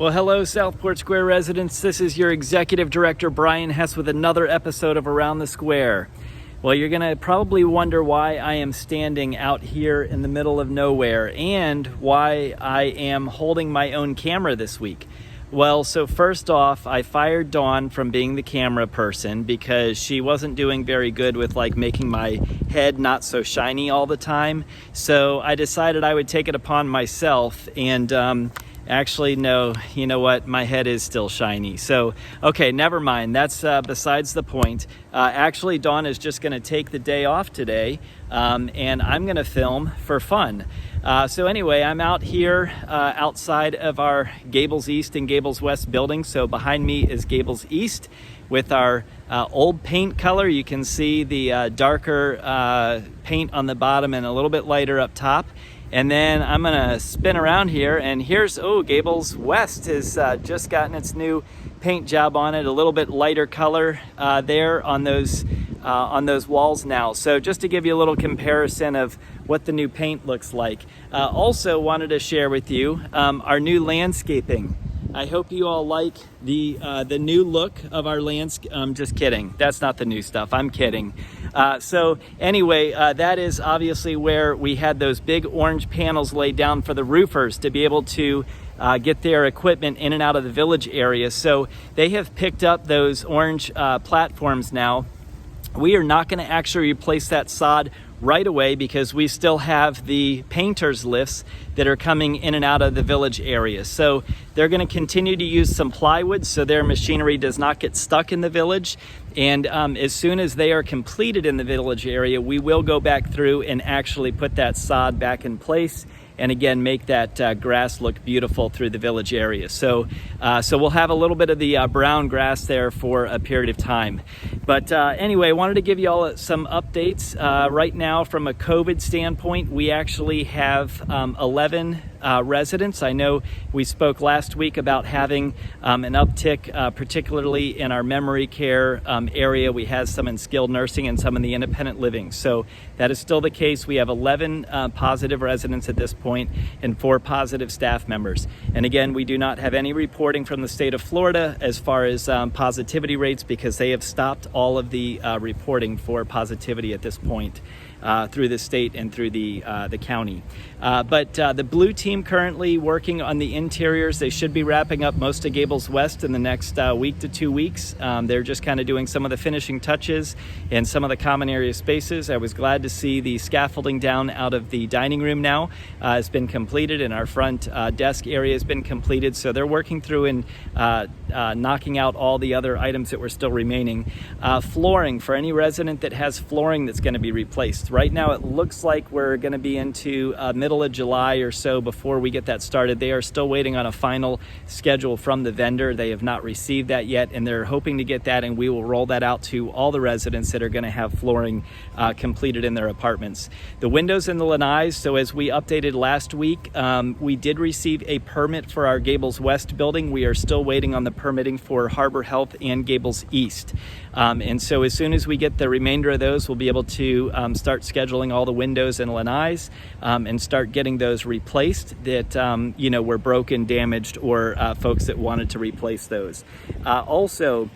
Well, hello, Southport Square residents. This is your Executive Director, Brian Hess, with another episode of Around the Square. Well, you're going to probably wonder why I am standing out here in the middle of nowhere and why I am holding my own camera this week. Well, so first off, I fired Dawn from being the camera person because she wasn't doing very good with making my head not so shiny all the time. So I decided I would take it upon myself and actually, no, you know what? My head is still shiny. So, okay, never mind. That's besides the point. Actually, Dawn is just going to take the day off today, and I'm going to film for fun. So anyway, I'm out here outside of our Gables East and Gables West building. So behind me is Gables East with our old paint color. You can see the darker paint on the bottom and a little bit lighter up top. And then I'm gonna spin around here, and here's, Gables West has just gotten its new paint job on it, a little bit lighter color there on those walls now. So just to give you a little comparison of what the new paint looks like. Also wanted to share with you our new landscaping. I hope you all like the new look of our landscape. Just kidding. That's not the new stuff. I'm kidding. So anyway, that is obviously where we had those big orange panels laid down for the roofers to be able to get their equipment in and out of the village area. So they have picked up those orange platforms now. We are not going to actually replace that sod right away because we still have the painters lifts that are coming in and out of the village area. So they're going to continue to use some plywood so their machinery does not get stuck in the village. And as soon as they are completed in the village area, we will go back through and actually put that sod back in place. And again, make that grass look beautiful through the village area. So we'll have a little bit of the brown grass there for a period of time. But anyway, I wanted to give you all some updates. Right now, from a COVID standpoint, we actually have 11 residents. I know we spoke last week about having an uptick, particularly in our memory care area. We have some in skilled nursing and some in the independent living. So that is still the case. We have 11 positive residents at this point and 4 positive staff members. And again, we do not have any reporting from the state of Florida as far as positivity rates because they have stopped all of the reporting for positivity at this point. Through the state and through the county. But the blue team currently working on the interiors. They should be wrapping up most of Gables West in the next week to 2 weeks. They're just kind of doing some of the finishing touches and some of the common area spaces. I was glad to see the scaffolding down out of the dining room now has been completed, and our front desk area has been completed. So they're working through and knocking out all the other items that were still remaining. Flooring, for any resident that has flooring that's going to be replaced. Right now it looks like we're going to be into middle of July or so before we get that started. They are still waiting on a final schedule from the vendor. They have not received that yet, and they're hoping to get that, and we will roll that out to all the residents that are going to have flooring completed in their apartments. The windows and the lanais, so as we updated last week, we did receive a permit for our Gables West building. We are still waiting on the permitting for Harbor Health and Gables East. And so as soon as we get the remainder of those, we'll be able to start scheduling all the windows and lanais and start getting those replaced that were broken, damaged, or folks that wanted to replace those. Also,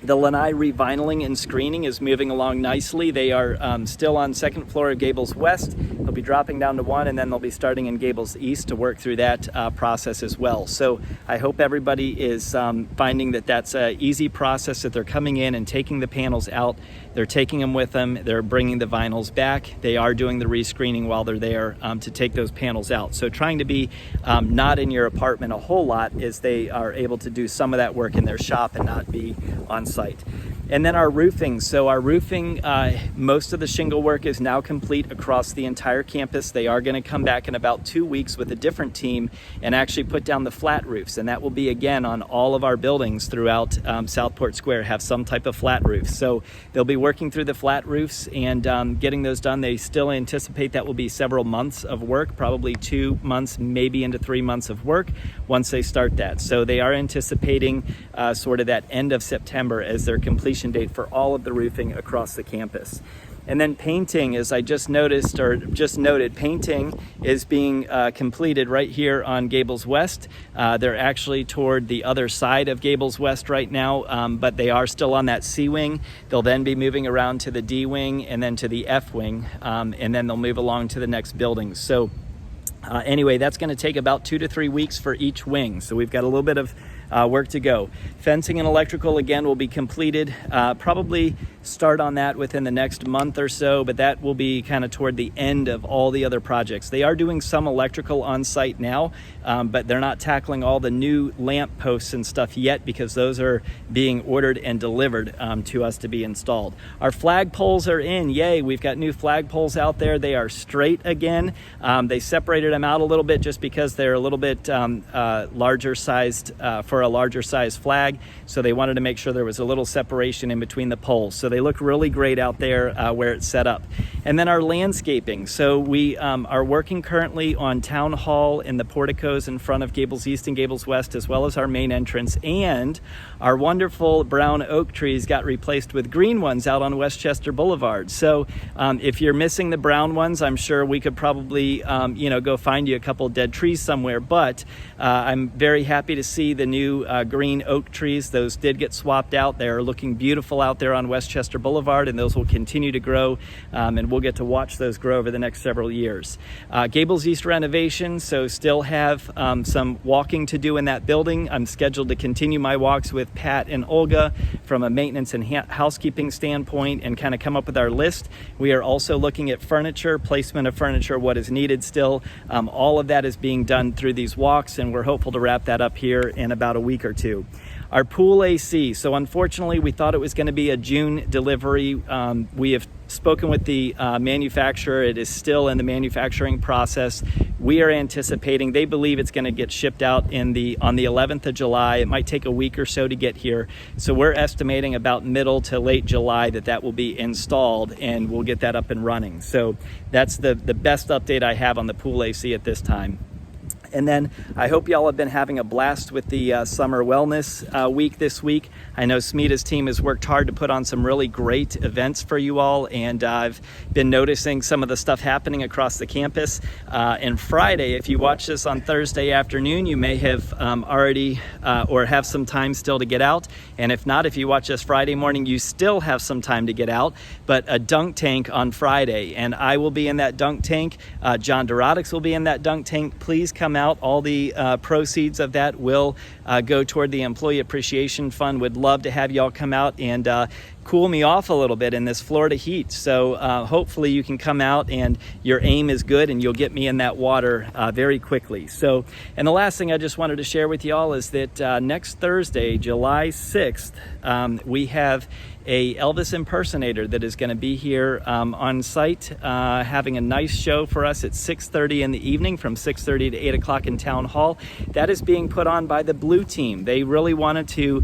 the lanai revinyling and screening is moving along nicely. They are still on second floor of Gables West. They'll be dropping down to 1, and then they'll be starting in Gables East to work through that process as well. So I hope everybody is finding that that's an easy process, that they're coming in and taking the panels out. They're taking them with them. They're bringing the vinyls back. They are doing the rescreening while they're there to take those panels out. So trying to be not in your apartment a whole lot as they are able to do some of that work in their shop and not be on site. And then our roofing. So our roofing, most of the shingle work is now complete across the entire campus. They are going to come back in about 2 weeks with a different team and actually put down the flat roofs. And that will be, again, on all of our buildings throughout Southport Square, have some type of flat roof. So they'll be working through the flat roofs and getting those done. They still anticipate that will be several months of work, probably 2 months, maybe into 3 months of work once they start that. So they are anticipating sort of that end of September as their completion date for all of the roofing across the campus. And then painting, as I just noticed or just noted, painting is being completed right here on Gables West. They're actually toward the other side of Gables West right now, but they are still on that C wing. They'll then be moving around to the D wing and then to the F wing, and then they'll move along to the next building. So anyway, that's going to take about 2 to 3 weeks for each wing. So we've got a little bit of work to go. Fencing and electrical again will be completed. Probably start on that within the next month or so, but that will be kind of toward the end of all the other projects. They are doing some electrical on site now, but they're not tackling all the new lamp posts and stuff yet because those are being ordered and delivered to us to be installed. Our flag poles are in. Yay, we've got new flag poles out there. They are straight again. They separated them out a little bit just because they're a little bit larger sized for a larger size flag, so they wanted to make sure there was a little separation in between the poles. So they look really great out there where it's set up. And then our landscaping. So we are working currently on Town Hall and the porticos in front of Gables East and Gables West, as well as our main entrance. And our wonderful brown oak trees got replaced with green ones out on Westchester Boulevard. So if you're missing the brown ones, I'm sure we could probably go find you a couple dead trees somewhere. But I'm very happy to see the new green oak trees. Those did get swapped out. They're looking beautiful out there on Westchester Boulevard, and those will continue to grow, and we'll get to watch those grow over the next several years. Gables East renovation, so still have some walking to do in that building. I'm scheduled to continue my walks with Pat and Olga from a maintenance and housekeeping standpoint and kind of come up with our list. We are also looking at furniture, placement of furniture, what is needed still. All of that is being done through these walks, and we're hopeful to wrap that up here in about a week or two. Our pool AC. So unfortunately, we thought it was going to be a June delivery. We have spoken with the manufacturer. It is still in the manufacturing process. We are anticipating, they believe it's going to get shipped out on the 11th of July. It might take a week or so to get here. So we're estimating about middle to late July that will be installed, and we'll get that up and running. So that's the best update I have on the pool AC at this time. And then I hope y'all have been having a blast with the Summer Wellness Week this week. I know Smita's team has worked hard to put on some really great events for you all, and I've been noticing some of the stuff happening across the campus. And Friday, if you watch this on Thursday afternoon, you may have already or have some time still to get out. And if not, if you watch this Friday morning, you still have some time to get out. But a dunk tank on Friday, and I will be in that dunk tank. John Dorodix will be in that dunk tank. Please come out. All the proceeds of that will go toward the Employee Appreciation Fund. Would love to have y'all come out and cool me off a little bit in this Florida heat. So hopefully you can come out and your aim is good and you'll get me in that water very quickly. So, and the last thing I just wanted to share with y'all is that next Thursday, July 6th, we have a Elvis impersonator that is going to be here on site having a nice show for us at 6:30 in the evening, from 6:30 to 8 o'clock in Town Hall. That is being put on by the Blue Team. They really wanted to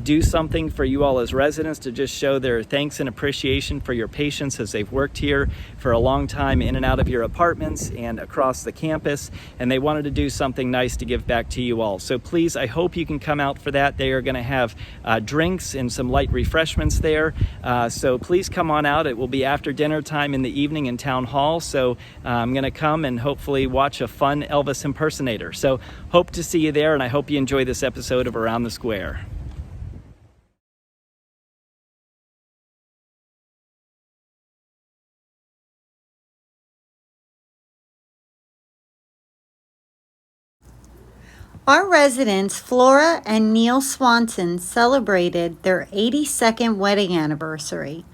do something for you all as residents to just show their thanks and appreciation for your patience as they've worked here for a long time in and out of your apartments and across the campus, and they wanted to do something nice to give back to you all. So please, I hope you can come out for that. They are going to have drinks and some light refreshments there, so please come on out. It will be after dinner time in the evening in Town Hall, so I'm going to come and hopefully watch a fun Elvis impersonator. So hope to see you there, and I hope you enjoy this episode of Around the Square. Our residents, Flora and Neil Swanson, celebrated their 82nd wedding anniversary.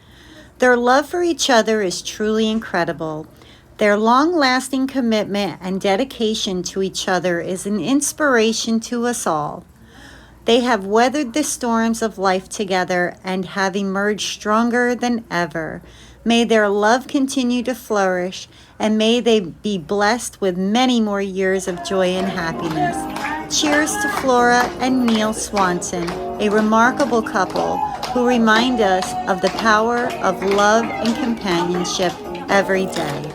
Their love for each other is truly incredible. Their long-lasting commitment and dedication to each other is an inspiration to us all. They have weathered the storms of life together and have emerged stronger than ever. May their love continue to flourish, and may they be blessed with many more years of joy and happiness. Cheers to Flora and Neil Swanson, a remarkable couple who remind us of the power of love and companionship every day.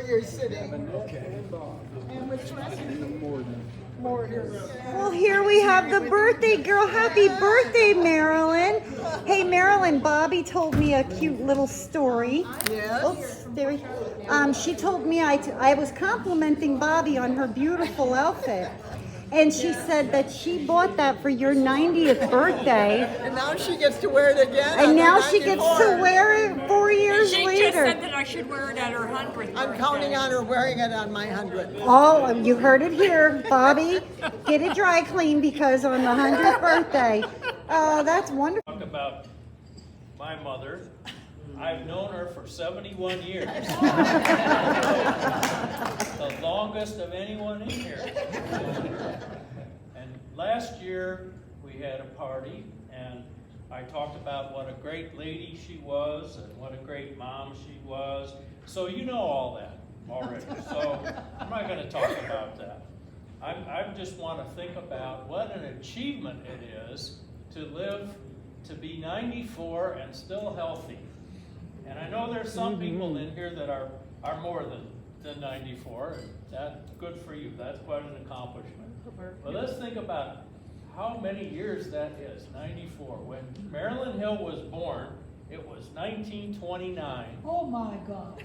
you're sitting. Okay. And which restaurant? More here. Well, here we have the birthday girl. Happy birthday, Marilyn. Hey, Marilyn, Bobby told me a cute little story. Yes. Oops, there she told me I was complimenting Bobby on her beautiful outfit. And she said that she bought that for your 90th birthday. And now she gets to wear it again. And now she gets to wear it 4 years She later. just said that I should wear it at her 100th I'm counting on her wearing it on my 100th. Oh, you heard it here. Bobby, get it dry clean because on the 100th birthday. Oh, that's wonderful. Talk about my mother. I've known her for 71 years. The longest of anyone in here. And last year we had a party and I talked about what a great lady she was and what a great mom she was. So you know all that already. So I'm not going to talk about that. I just want to think about what an achievement it is to live to be 94 and still healthy. And I know there's some people in here that are more than 94, and that's good for you. That's quite an accomplishment. But let's think about how many years that is, 94. When Marilyn Hill was born, it was 1929. Oh my God.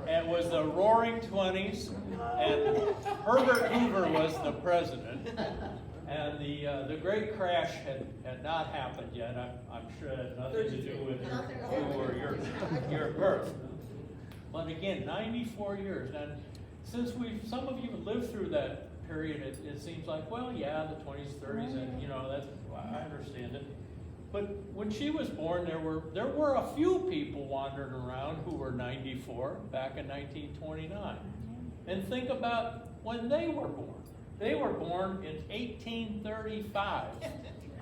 And it was the roaring 20s, and Herbert Hoover was the president. And the great crash had not happened yet. I'm sure it had nothing to do with you or your birth. But again, 94 years. And since some of you have lived through that period, it seems like, well, yeah, the 20s, 30s, and I understand it. But when she was born, there were a few people wandering around who were 94 back in 1929. And think about when they were born. They were born in 1835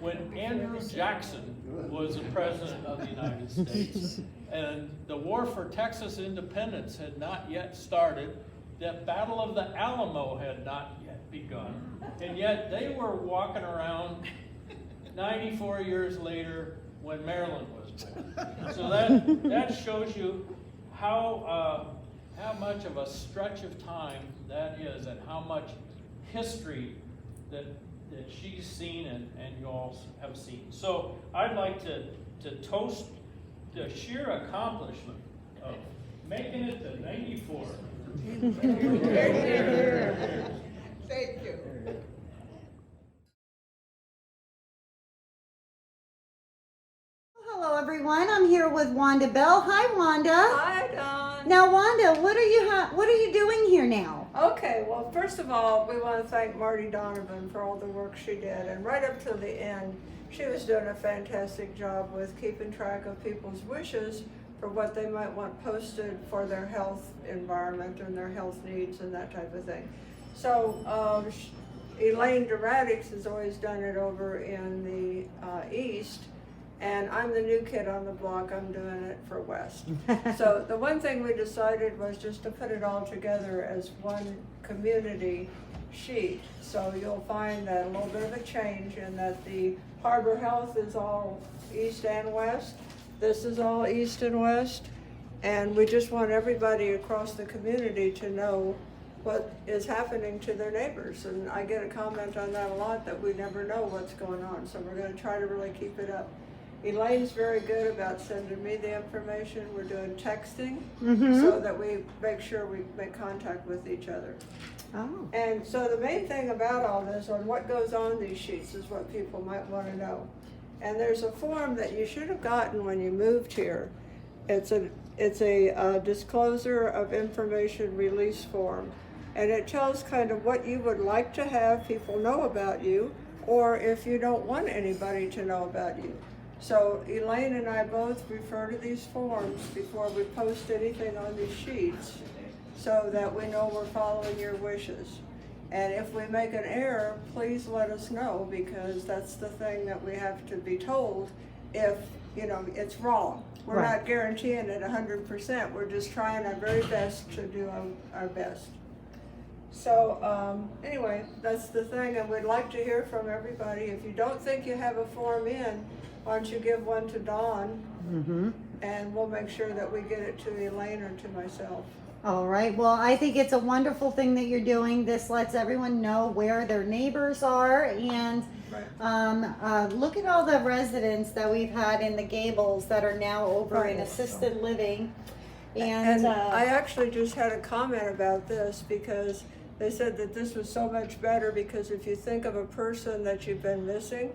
when Andrew Jackson was the president of the United States. And the war for Texas independence had not yet started. The Battle of the Alamo had not yet begun. And yet they were walking around 94 years later when Marilyn was born. So that shows you how much of a stretch of time that is and how much history that she's seen and you all have seen. So I'd like to toast the sheer accomplishment of making it to 94. Thank you. Hello, everyone. I'm here with Wanda Bell. Hi, Wanda. Hi, Dawn. Now, Wanda, what are you doing here now? Okay, well, first of all, we want to thank Marty Donovan for all the work she did. And right up to the end, she was doing a fantastic job with keeping track of people's wishes for what they might want posted for their health environment and their health needs and that type of thing. So Elaine Duradix has always done it over in the East. And I'm the new kid on the block, I'm doing it for West. So the one thing we decided was just to put it all together as one community sheet. So you'll find that a little bit of a change in that the Harbor Health is all East and West. This is all East and West. And we just want everybody across the community to know what is happening to their neighbors. And I get a comment on that a lot, that we never know what's going on. So we're gonna try to really keep it up. Elaine's very good about sending me the information. We're doing texting so that we make sure we make contact with each other. Oh. And so the main thing about all this, on what goes on these sheets, is what people might want to know. And there's a form that you should have gotten when you moved here. It's a disclosure of information release form. And it tells kind of what you would like to have people know about you, or if you don't want anybody to know about you. So Elaine and I both refer to these forms before we post anything on these sheets so that we know we're following your wishes. And if we make an error, please let us know, because that's the thing that we have to be told if, it's wrong. We're not guaranteeing it 100%. We're just trying our very best to do our best. So anyway, that's the thing, and we'd like to hear from everybody. If you don't think you have a form in, why don't you give one to Dawn, and we'll make sure that we get it to Elaine or to myself. All right. Well, I think it's a wonderful thing that you're doing. This lets everyone know where their neighbors are. And look at all the residents that we've had in the Gables that are now over in assisted living. And I actually just had a comment about this because they said that this was so much better because if you think of a person that you've been missing,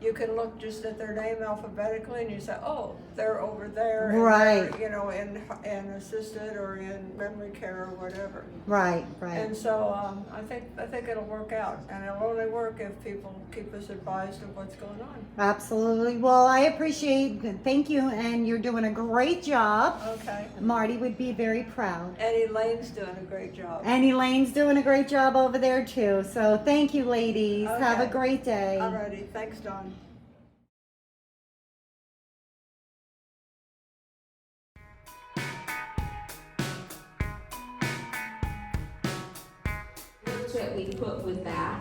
you can look just at their name alphabetically and you say, oh, they're over there. And right. they're, you know, in assisted or in memory care or whatever. Right, right. And so I think it'll work out, and it'll only work if people keep us advised of what's going on. Absolutely. Well, I appreciate, thank you, and you're doing a great job. Okay. Marty would be very proud. And Elaine's doing a great job. And Elaine's doing a great job over there too. So thank you, ladies. Okay. Have a great day. Alrighty, thanks, Dawn. That we put with that.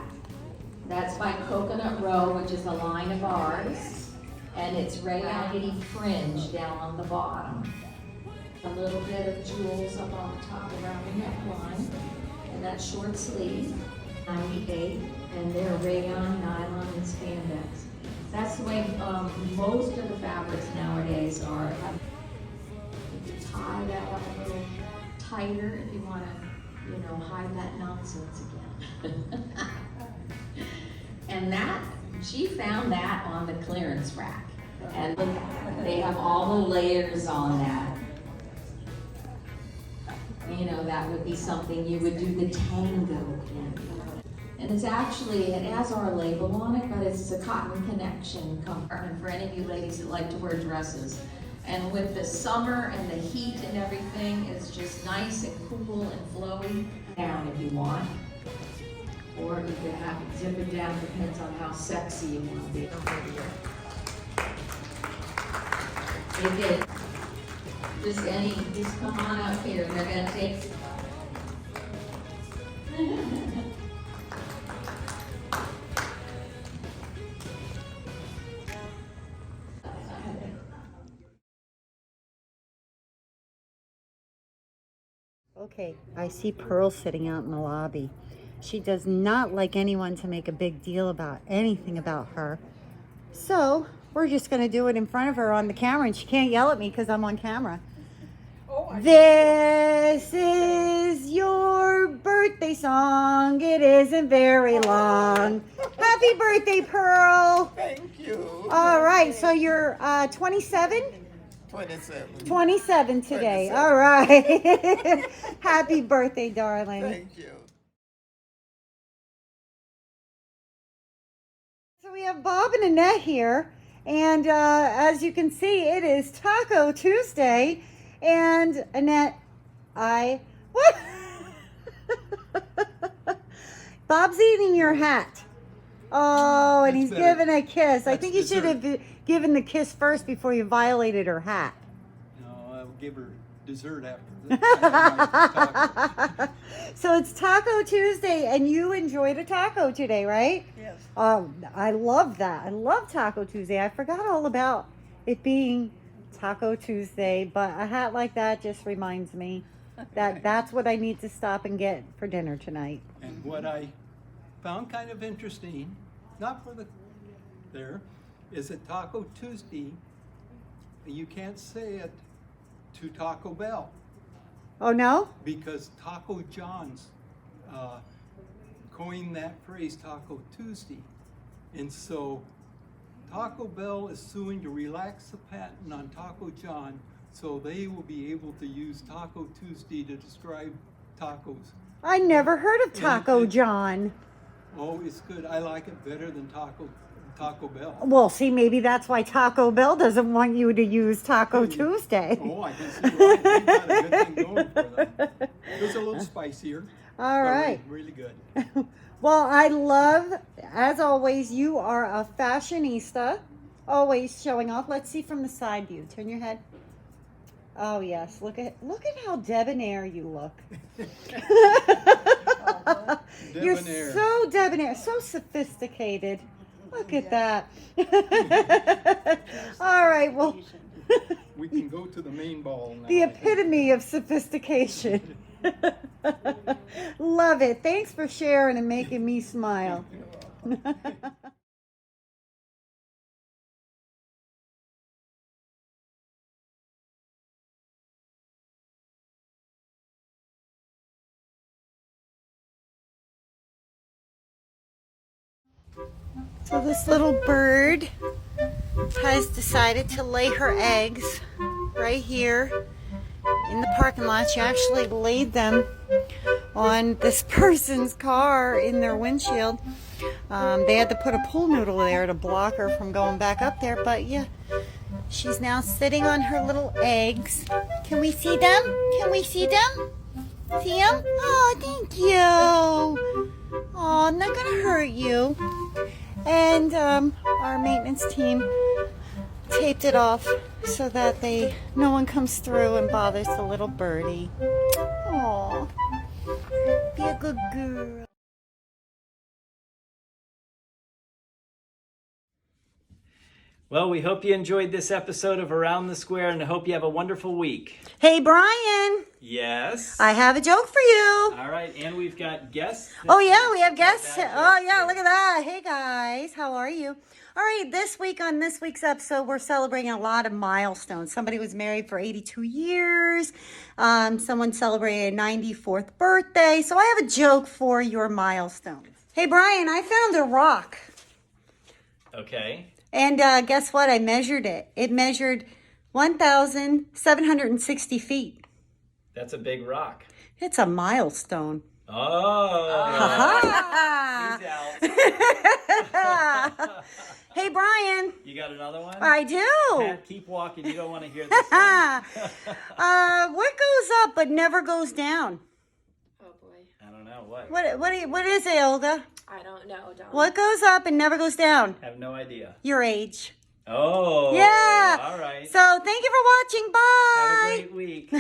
That's by Coconut Row, which is a line of ours, and it's rayon fringe down on the bottom. A little bit of jewels up on the top around the neckline, and that's short sleeve, 98, and they're rayon, nylon, and spandex. That's the way most of the fabrics nowadays are. You can tie that up a little tighter if you want to, you know, hide that nonsense again. And that, she found that on the clearance rack. And they have all the layers on that. You know, that would be something you would do the tango in. And it's actually, it has our label on it, but it's a cotton connection compartment for any of you ladies that like to wear dresses. And with the summer and the heat and everything, it's just nice and cool and flowy down if you want. Or you can have it zip it down, depends on how sexy you want to be. Just come on up here, they're gonna take. Okay, I see Pearl sitting out in the lobby. She does not like anyone to make a big deal about anything about her. So we're just going to do it in front of her on the camera, and she can't yell at me because I'm on camera. This is your birthday song. It isn't very long. Happy birthday, Pearl. Thank you. All right, so you're 27? 27. 27 today. 27. All right. Happy birthday, darling. Thank you. So we have Bob and Annette here, and as you can see, it is Taco Tuesday. And Annette, what? Bob's eating your hat. Oh, and he's giving a kiss. I think you should have given the kiss first before you violated her hat. No, I'll give her dessert after this. So it's Taco Tuesday, and you enjoyed a taco today, right? Yes. I love that. I love Taco Tuesday. I forgot all about it being Taco Tuesday, but a hat like that just reminds me that that's what I need to stop and get for dinner tonight. And what I found kind of interesting, not for there, is that Taco Tuesday, you can't say it to Taco Bell. Oh, no? Because Taco John's coined that phrase, Taco Tuesday. And so Taco Bell is suing to relax the patent on Taco John so they will be able to use Taco Tuesday to describe tacos. I never heard of Taco John. Oh, it's good. I like it better than Taco Bell. Well, see, maybe that's why Taco Bell doesn't want you to use Taco Tuesday. Oh, I can see why. They got a good thing going for them. It was a little spicier. All right. Really good. Well, I love, as always, you are a fashionista, always showing off. Let's see from the side view. Turn your head. Oh yes, look at how debonair you look. You're Debonair. so debonair, so sophisticated. Look at that. All right, well, We can go to the main ball now. The epitome of sophistication. Love it. Thanks for sharing and making me smile. So this little bird has decided to lay her eggs right here in the parking lot. She actually laid them on this person's car in their windshield. They had to put a pool noodle there to block her from going back up there, but yeah, she's now sitting on her little eggs. Can we see them? Can we see them? See them? Oh, thank you. Oh, I'm not gonna hurt you. And our maintenance team taped it off so that no one comes through and bothers the little birdie. Aw, be a good girl. Well, we hope you enjoyed this episode of Around the Square, and I hope you have a wonderful week. Hey, Brian, Yes? I have a joke for you. All right, and we've got guests. Oh, yeah, we have guests. That Oh, joke, yeah, too. look at that. Hey, guys, how are you? All right, this week on this week's episode, we're celebrating a lot of milestones. Somebody was married for 82 years. Someone celebrated a 94th birthday. So I have a joke for your milestones. Hey, Brian, I found a rock. Okay. And guess what? I measured it. It measured 1,760 feet. That's a big rock. It's a milestone. Oh. Ha-ha. He's out. Hey, Brian. You got another one? I do. Pat, keep walking. You don't want to hear this one. What goes up but never goes down? Oh boy. I don't know. What? What is it, Olga? I don't know. Don't. What goes up and never goes down? I have no idea. Your age. Oh. Yeah. All right. So thank you for watching. Bye. Have a great week.